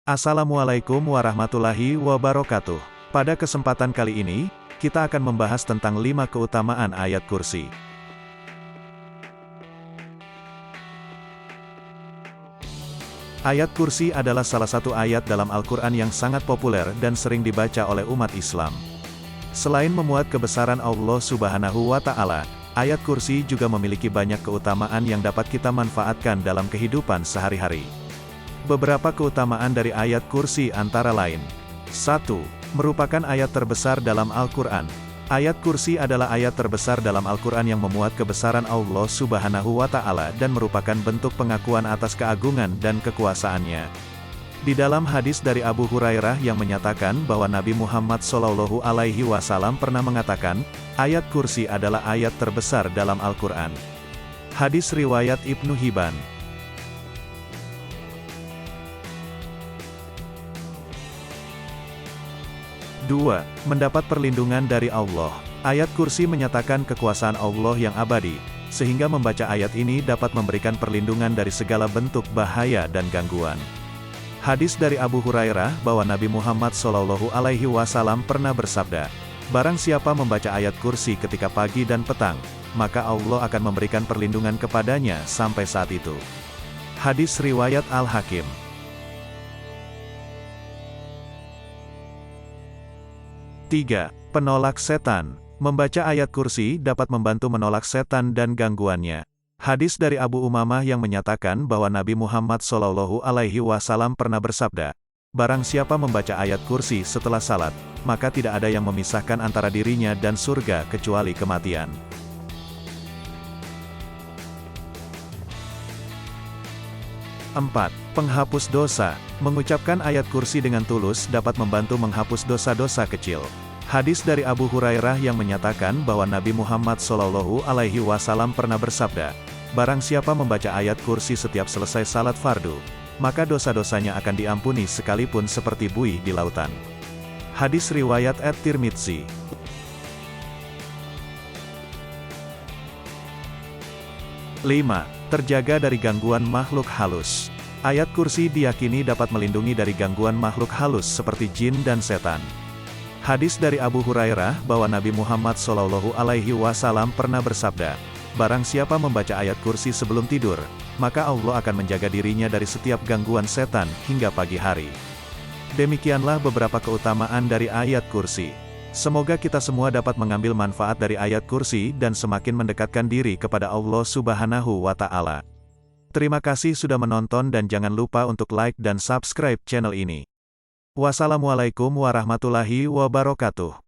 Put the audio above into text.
Assalamualaikum warahmatullahi wabarakatuh. Pada kesempatan kali ini, kita akan membahas tentang 5 keutamaan ayat kursi. Ayat kursi adalah salah satu ayat dalam Al-Quran yang sangat populer dan sering dibaca oleh umat Islam. Selain memuat kebesaran Allah Subhanahu wa Ta'ala, ayat kursi juga memiliki banyak keutamaan yang dapat kita manfaatkan dalam kehidupan sehari-hari. Beberapa keutamaan dari ayat kursi antara lain. 1. Merupakan ayat terbesar dalam Al-Quran. Ayat kursi adalah ayat terbesar dalam Al-Quran yang memuat kebesaran Allah Subhanahu wa Ta'ala dan merupakan bentuk pengakuan atas keagungan dan kekuasaannya. Di dalam hadis dari Abu Hurairah yang menyatakan bahwa Nabi Muhammad SAW pernah mengatakan, ayat kursi adalah ayat terbesar dalam Al-Quran. Hadis riwayat Ibnu Hibban. 2. Mendapat perlindungan dari Allah. Ayat kursi menyatakan kekuasaan Allah yang abadi, sehingga membaca ayat ini dapat memberikan perlindungan dari segala bentuk bahaya dan gangguan. Hadis dari Abu Hurairah bahwa Nabi Muhammad SAW pernah bersabda, barang siapa membaca ayat kursi ketika pagi dan petang, maka Allah akan memberikan perlindungan kepadanya sampai saat itu. Hadis riwayat Al-Hakim. 3. Penolak setan. Membaca ayat kursi dapat membantu menolak setan dan gangguannya. Hadis dari Abu Umamah yang menyatakan bahwa Nabi Muhammad SAW pernah bersabda, barang siapa membaca ayat kursi setelah salat, maka tidak ada yang memisahkan antara dirinya dan surga kecuali kematian. 4. Penghapus dosa. Mengucapkan ayat kursi dengan tulus dapat membantu menghapus dosa-dosa kecil. Hadis dari Abu Hurairah yang menyatakan bahwa Nabi Muhammad SAW pernah bersabda, barang siapa membaca ayat kursi setiap selesai salat fardu, maka dosa-dosanya akan diampuni sekalipun seperti buih di lautan. Hadis riwayat At-Tirmidzi. 5. Terjaga dari gangguan makhluk halus. Ayat kursi diyakini dapat melindungi dari gangguan makhluk halus seperti jin dan setan. Hadis dari Abu Hurairah bahwa Nabi Muhammad SAW pernah bersabda, barang siapa membaca ayat kursi sebelum tidur, maka Allah akan menjaga dirinya dari setiap gangguan setan hingga pagi hari. Demikianlah beberapa keutamaan dari ayat kursi. Semoga kita semua dapat mengambil manfaat dari ayat kursi dan semakin mendekatkan diri kepada Allah Subhanahu wa Ta'ala. Terima kasih sudah menonton dan jangan lupa untuk like dan subscribe channel ini. Wassalamualaikum warahmatullahi wabarakatuh.